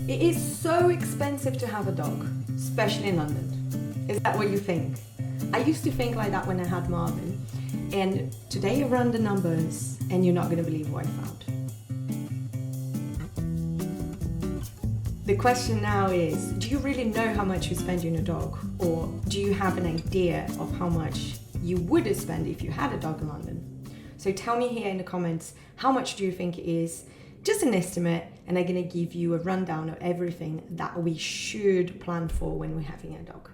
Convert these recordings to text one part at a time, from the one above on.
It is so expensive to have a dog, especially in London. Is that what you think? I used to think like that when I had Marvin, and today I run the numbers and you're not going to believe what I found. The question now is, do you really know how much you spend on your dog? Or do you have an idea of how much you would spend if you had a dog in London? So tell me here in the comments, how much do you think it is? Just an estimate, and I'm gonna give you a rundown of everything that we should plan for when we're having a dog.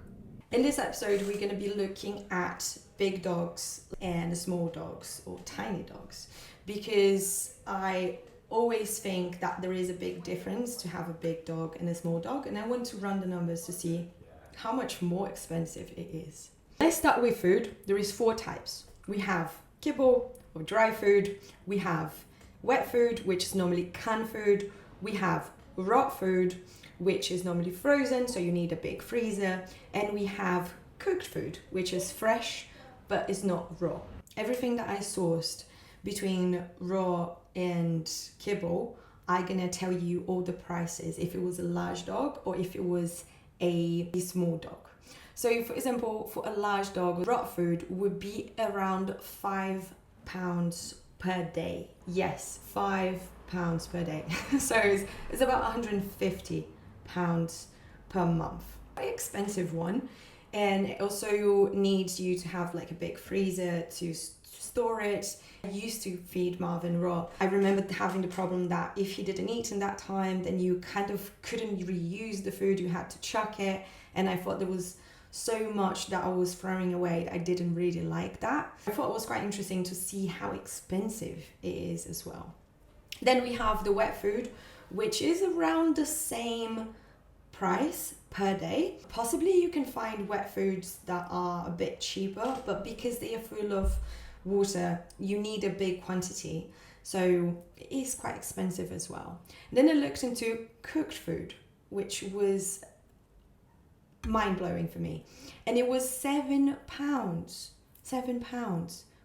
In this episode, we're gonna be looking at big dogs and small dogs or tiny dogs, because I always think that there is a big difference to have a big dog and a small dog, and I want to run the numbers to see how much more expensive it is. Let's start with food. There is 4 types. We have kibble or dry food, we have wet food, which is normally canned food, we have raw food, which is normally frozen, so you need a big freezer, and we have cooked food, which is fresh but is not raw. Everything that I sourced between raw and kibble, I'm gonna tell you all the prices if it was a large dog or if it was a small dog. So for example, for a large dog, raw food would be around £5 per day. Yes, £5 per day. So it's about £150 per month. Very expensive one, and it also needs you to have like a big freezer to store it. I used to feed Marvin raw. I remember having the problem that if he didn't eat in that time, then you kind of couldn't reuse the food, you had to chuck it, and I thought there was so much that I was throwing away that I didn't really like that. I thought it was quite interesting to see how expensive it is as well. Then we have the wet food, which is around the same price per day. Possibly you can find wet foods that are a bit cheaper, but because they are full of water, you need a big quantity. So it is quite expensive as well. Then I looked into cooked food, which was mind-blowing for me, and it was £7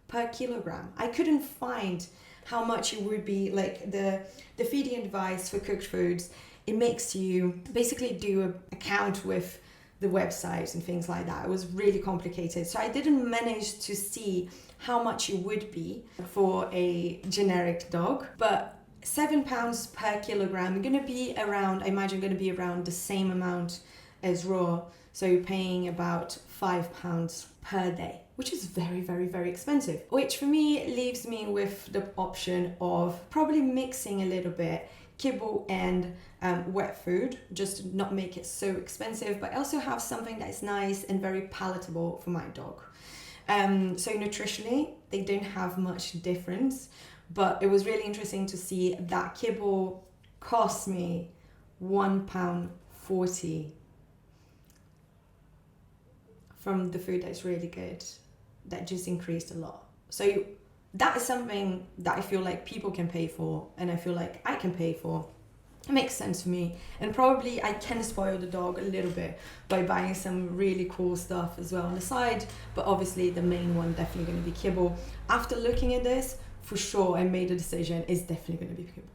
per kilogram. I couldn't find how much it would be. Like the feeding advice for cooked foods, it makes you basically do a count with the website and things like that. It was really complicated, so I didn't manage to see how much it would be for a generic dog, but £7 per kilogram gonna be around, I imagine gonna be around the same amount as raw, so you're paying about £5 per day, which is very, very, very expensive, which for me leaves me with the option of probably mixing a little bit kibble and wet food, just to not make it so expensive, but also have something that is nice and very palatable for my dog. So nutritionally, they don't have much difference, but it was really interesting to see that kibble cost me £1.40 from the food that's really good. That just increased a lot. So that is something that I feel like people can pay for, and I feel like I can pay for. It makes sense for me, and probably I can spoil the dog a little bit by buying some really cool stuff as well on the side, but obviously the main one definitely going to be kibble. After looking at this, for sure I made a decision, it's definitely going to be kibble.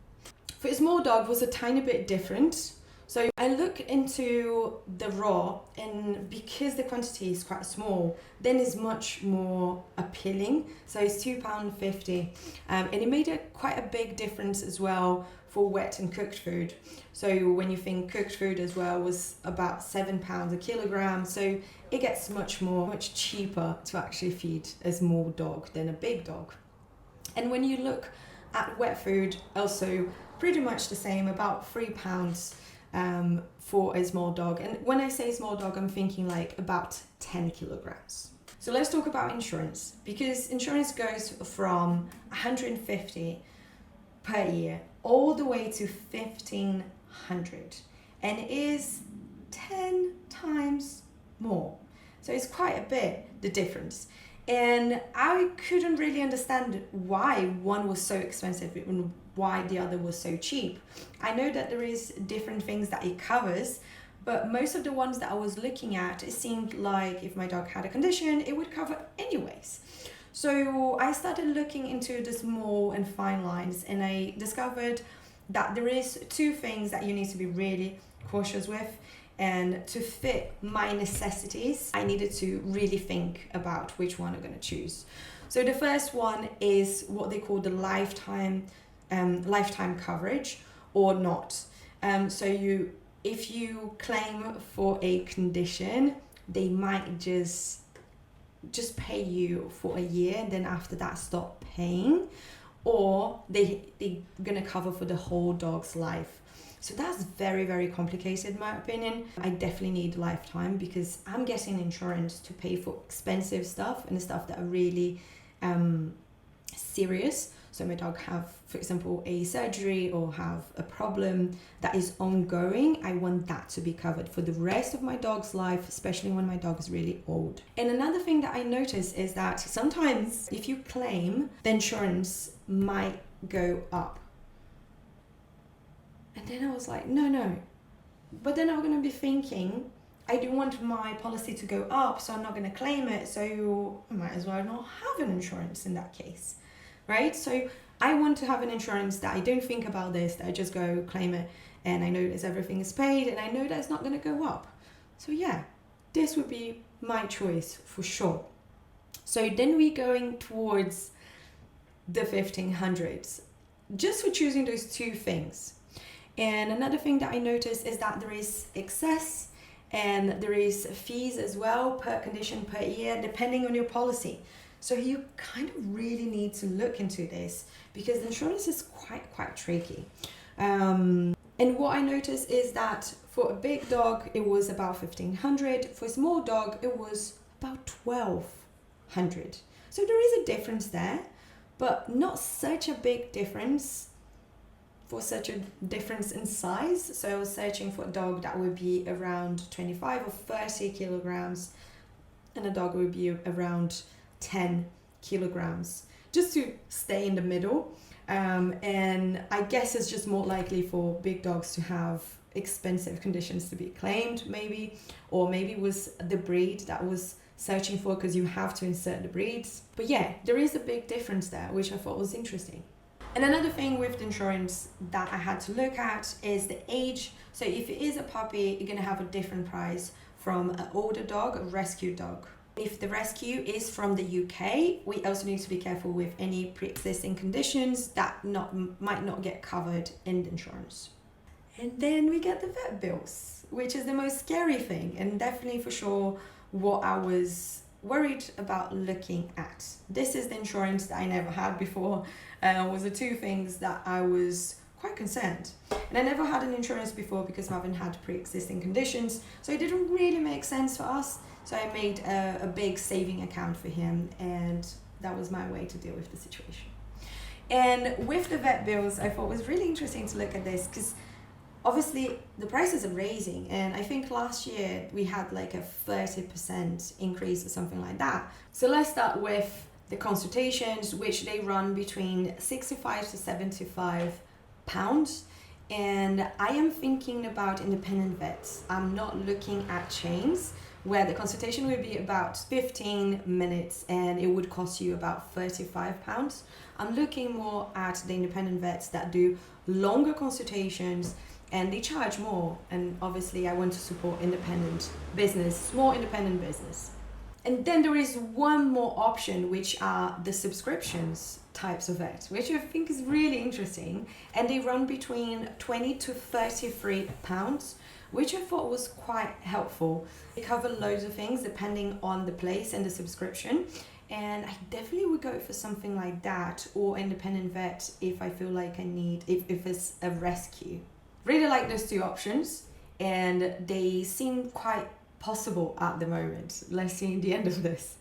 For a small dog was a tiny bit different. So I look into the raw, and because the quantity is quite small, then it's much more appealing. So it's £2.50, and it made quite a big difference as well for wet and cooked food. So when you think cooked food as well was about £7 a kilogram, so it gets much cheaper to actually feed a small dog than a big dog. And when you look at wet food, also pretty much the same, about £3 for a small dog. And when I say small dog, I'm thinking like about 10 kilograms. So let's talk about insurance, because insurance goes from 150 per year all the way to 1,500, and it is 10 times more. So it's quite a bit, the difference. And I couldn't really understand why one was so expensive and why the other was so cheap. I know that there is different things that it covers, but most of the ones that I was looking at, it seemed like if my dog had a condition, it would cover anyways. So I started looking into the small and fine lines, and I discovered that there is two things that you need to be really cautious with. And to fit my necessities, I needed to really think about which one I'm going to choose. So the first one is what they call the lifetime coverage or not. If you claim for a condition, they might just pay you for a year and then after that stop paying, or they're gonna cover for the whole dog's life. So that's very, very complicated in my opinion. I definitely need lifetime because I'm getting insurance to pay for expensive stuff and the stuff that are really serious. So my dog have, for example, a surgery or have a problem that is ongoing. I want that to be covered for the rest of my dog's life, especially when my dog is really old. And another thing that I noticed is that sometimes if you claim, the insurance might go up. And then I was like, no. But then I'm going to be thinking, I do want my policy to go up, so I'm not going to claim it. So I might as well not have an insurance in that case, right? So I want to have an insurance that I don't think about this, that I just go claim it and I know that everything is paid and I know that it's not going to go up. So yeah, this would be my choice for sure. So then we're going towards the 1500s, just for choosing those two things. And another thing that I noticed is that there is excess and there is fees as well per condition per year, depending on your policy. So you kind of really need to look into this because insurance is quite tricky. And what I noticed is that for a big dog, it was about 1,500. For a small dog, it was about 1,200. So there is a difference there, but not such a big difference for such a difference in size. So I was searching for a dog that would be around 25 or 30 kilograms and a dog would be around 10 kilograms, just to stay in the middle. And I guess it's just more likely for big dogs to have expensive conditions to be claimed maybe, or maybe it was the breed that was searching for because you have to insert the breeds. But yeah, there is a big difference there, which I thought was interesting. And another thing with the insurance that I had to look at is the age. So if it is a puppy, you're going to have a different price from an older dog, a rescue dog. If the rescue is from the UK, we also need to be careful with any pre-existing conditions that might not get covered in the insurance. And then we get the vet bills, which is the most scary thing and definitely for sure what I was worried about looking at. This is the insurance that I never had before. Was the two things that I was quite concerned. And I never had an insurance before because Marvin had pre-existing conditions, so it didn't really make sense for us. So I made a big saving account for him, and that was my way to deal with the situation. And with the vet bills, I thought it was really interesting to look at this because obviously the prices are raising, and I think last year we had like a 30% increase or something like that. So let's start with the consultations, which they run between 65 to 75 pounds. And I am thinking about independent vets. I'm not looking at chains where the consultation would be about 15 minutes and it would cost you about 35 pounds. I'm looking more at the independent vets that do longer consultations and they charge more. And obviously I want to support independent business, small independent business. And then there is one more option, which are the subscriptions types of vet, which I think is really interesting. And they run between 20 to 33 pounds, which I thought was quite helpful. They cover loads of things depending on the place and the subscription. And I definitely would go for something like that or independent vet if I feel like I need, if it's a rescue. Really like those two options and they seem quite possible at the moment. Let's see the end of this.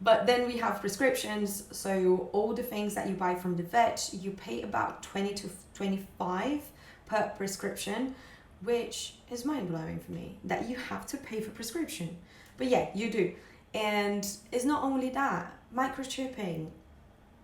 But then we have prescriptions. So all the things that you buy from the vet, you pay about 20 to 25 per prescription, which is mind-blowing for me that you have to pay for prescription. But yeah, you do. And it's not only that, microchipping,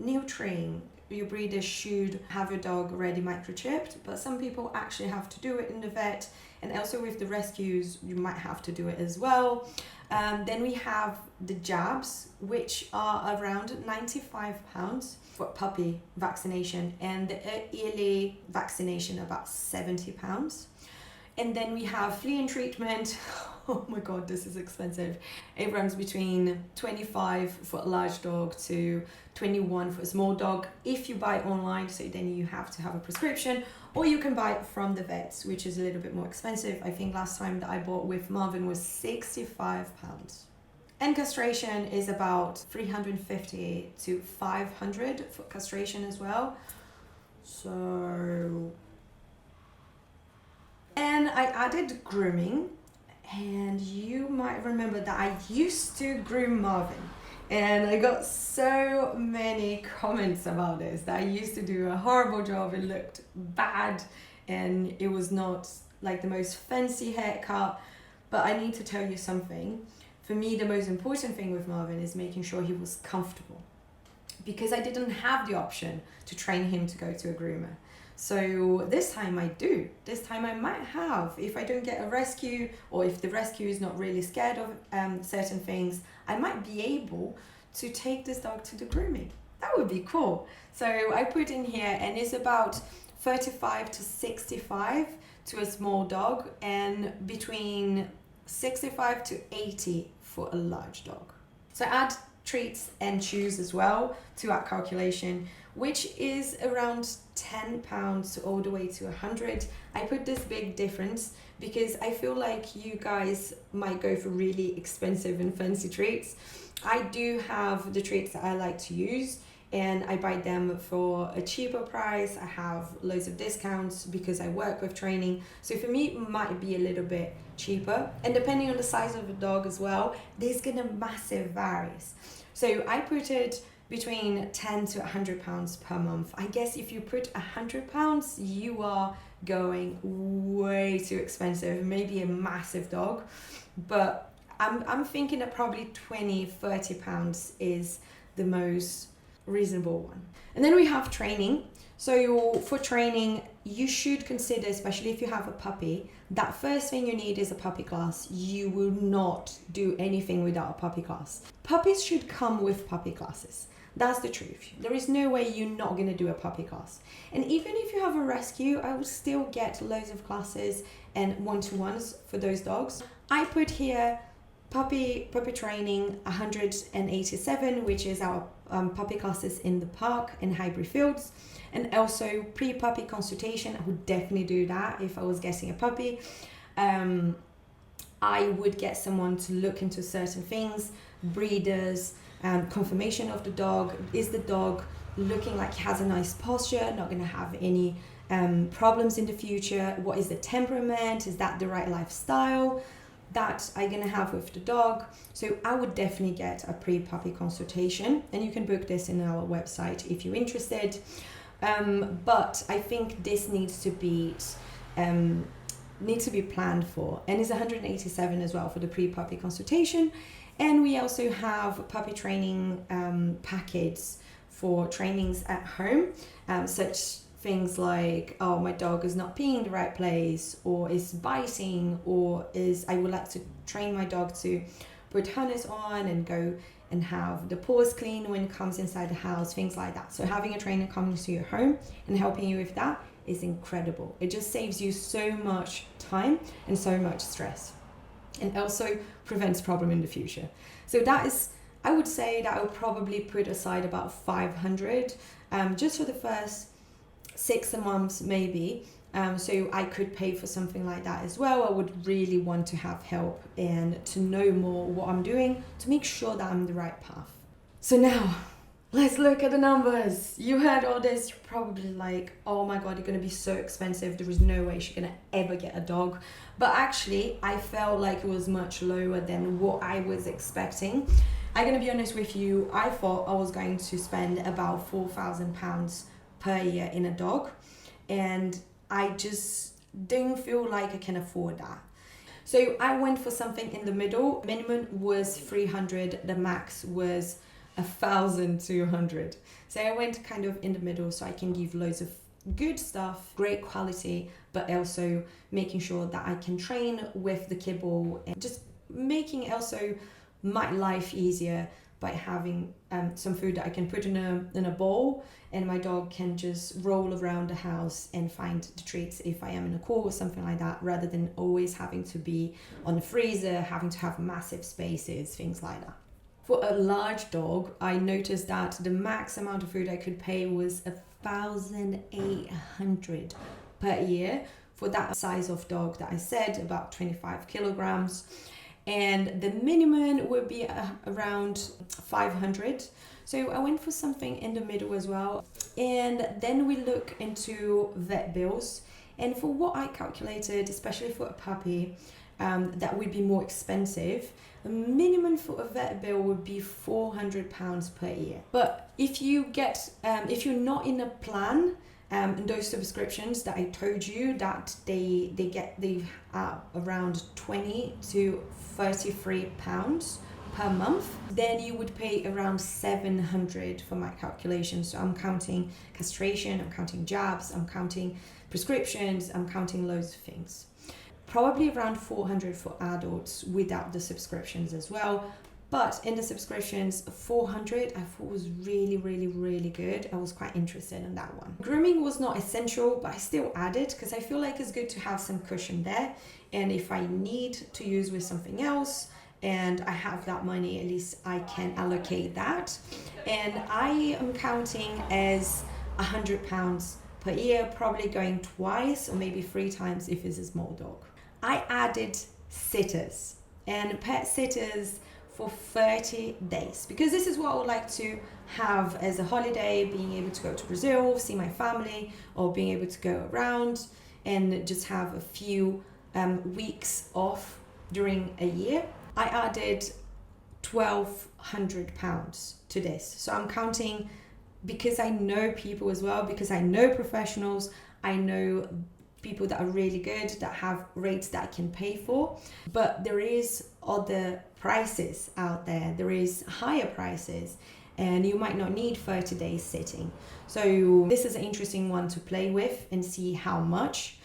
neutering, your breeder should have your dog already microchipped, but some people actually have to do it in the vet. And also with the rescues, you might have to do it as well. Then we have the jabs, which are around £95 for puppy vaccination, and the yearly vaccination about £70. And then we have flea and treatment. Oh my god, this is expensive. It runs between 25 for a large dog to 21 for a small dog if you buy online, so then you have to have a prescription, or you can buy it from the vets, which is a little bit more expensive. I think last time that I bought with Marvin was £65. And castration is about 350 to 500 for castration as well. So, and I added grooming, and you might remember that I used to groom Marvin, and I got so many comments about this, that I used to do a horrible job, it looked bad, and it was not like the most fancy haircut. But I need to tell you something. For me, the most important thing with Marvin is making sure he was comfortable, because I didn't have the option to train him to go to a groomer. So this time I do. This time I might have, if I don't get a rescue, or if the rescue is not really scared of certain things, I might be able to take this dog to the grooming. That would be cool. So I put in here, and it's about 35 to 65 to a small dog, and between 65 to 80 for a large dog. So add treats and chews as well to our calculation, which is around £10 all the way to 100. I put this big difference because I feel like you guys might go for really expensive and fancy treats. I do have the treats that I like to use, and I buy them for a cheaper price. I have loads of discounts because I work with training. So for me, it might be a little bit cheaper. And depending on the size of the dog as well, there's gonna massive varies. So I put it between £10 to £100 per month. I guess if you put £100, you are going way too expensive, maybe a massive dog. But I'm thinking that probably £20-30 is the most reasonable one. And then we have training. So for training, you should consider, especially if you have a puppy, that first thing you need is a puppy class. You will not do anything without a puppy class. Puppies should come with puppy classes. That's the truth. There is no way you're not going to do a puppy class. And even if you have a rescue, I would still get loads of classes and one-to-ones for those dogs. I put here puppy training 187, which is our puppy classes in the park in Highbury Fields, and also pre-puppy consultation. I would definitely do that if I was getting a puppy. I would get someone to look into certain things, breeders, confirmation of the dog. Is the dog looking like he has a nice posture, not going to have any problems in the future? What is the temperament? Is that the right lifestyle that I'm going to have with the dog? So I would definitely get a pre-puppy consultation, and you can book this in our website if you're interested. But I think this needs to be planned for, and it's 187 as well for the pre-puppy consultation. And we also have puppy training packets for trainings at home, such things like, oh, my dog is not peeing in the right place, or is biting, or I would like to train my dog to put harness on and go and have the paws clean when it comes inside the house, things like that. So having a trainer coming to your home and helping you with that is incredible. It just saves you so much time and so much stress, and also prevents problem in the future. So that is, I would say that I would probably put aside about 500 just for the first 6 months maybe. So I could pay for something like that as well. I would really want to have help and to know more what I'm doing to make sure that I'm on the right path. So now, let's look at the numbers. You heard all this, you're probably like, oh my god, it's gonna be so expensive. There is no way she's gonna ever get a dog. But actually, I felt like it was much lower than what I was expecting. I'm gonna be honest with you, I thought I was going to spend about £4,000 per year in a dog, and I just don't feel like I can afford that. So I went for something in the middle. Minimum was 300, the max was 1,200. So I went kind of in the middle, so I can give loads of good stuff, great quality, but also making sure that I can train with the kibble and just making also my life easier by having some food that I can put in a bowl, and my dog can just roll around the house and find the treats if I am in a call or something like that, rather than always having to be on the freezer, having to have massive spaces, things like that. For a large dog, I noticed that the max amount of food I could pay was 1,800 per year for that size of dog that I said, about 25 kilograms. And the minimum would be around 500. So I went for something in the middle as well. And then we look into vet bills. And for what I calculated, especially for a puppy, that would be more expensive. The minimum for a vet bill would be £400 per year. But if you're not in a plan, and those subscriptions that I told you that they are around 20 to 33 pounds per month, then you would pay around 700 for my calculation. So I'm counting castration, I'm counting jabs, I'm counting prescriptions, I'm counting loads of things. Probably around 400 for adults without the subscriptions as well. But in the subscriptions, 400 I thought was really, really, really good. I was quite interested in that one. Grooming was not essential, but I still added because I feel like it's good to have some cushion there. And if I need to use with something else and I have that money, at least I can allocate that. And I am counting as £100 per year, probably going twice or maybe 3 times if it's a small dog. I added sitters and pet sitters for 30 days because this is what I would like to have as a holiday, being able to go to Brazil, see my family, or being able to go around and just have a few weeks off during a year. I added £1,200 to this. So I'm counting because I know people as well, because I know professionals, I know people that are really good, that have rates that I can pay for. But there is other prices out there. There is higher prices and you might not need 30 days sitting. So this is an interesting one to play with and see how much.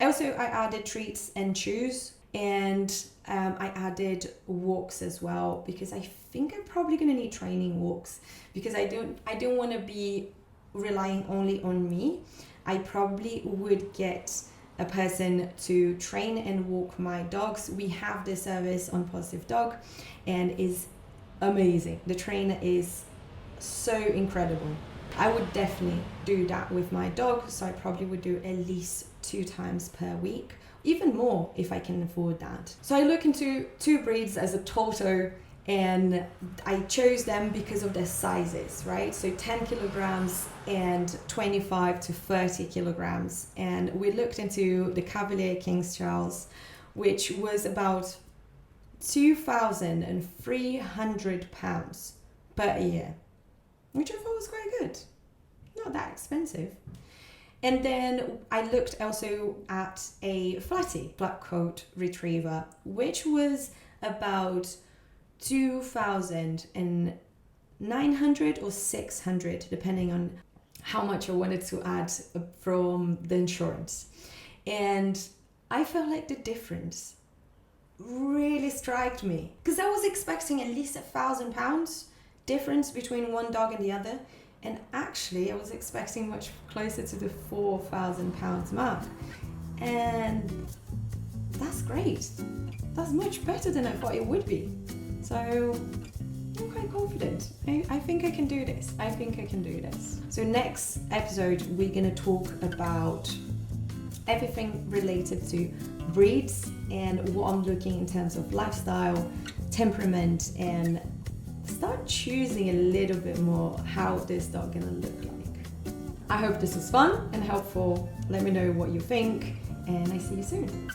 Also, I added treats and chews, and I added walks as well because I think I'm probably gonna need training walks because I don't want to be relying only on me. I probably would get a person to train and walk my dogs. We have this service on Positive Dog and is amazing. The trainer is so incredible. I would definitely do that with my dog, so I probably would do at least 2 times per week, even more if I can afford that. So I look into 2 breeds as a total, and I chose them because of their sizes, right? So 10 kilograms and 25 to 30 kilograms. And we looked into the Cavalier King Charles, which was about £2,300 per year, which I thought was quite good. Not that expensive. And then I looked also at a flatty, black coat retriever, which was about 2,900 or 600, depending on how much I wanted to add from the insurance. And I felt like the difference really struck me because I was expecting at least £1,000 difference between one dog and the other. And actually I was expecting much closer to the £4,000 mark. And that's great. That's much better than I thought it would be. So I'm quite confident. I think I can do this. I think I can do this. So next episode, we're going to talk about everything related to breeds and what I'm looking in terms of lifestyle, temperament, and start choosing a little bit more how this dog going to look like. I hope this was fun and helpful. Let me know what you think, and I see you soon.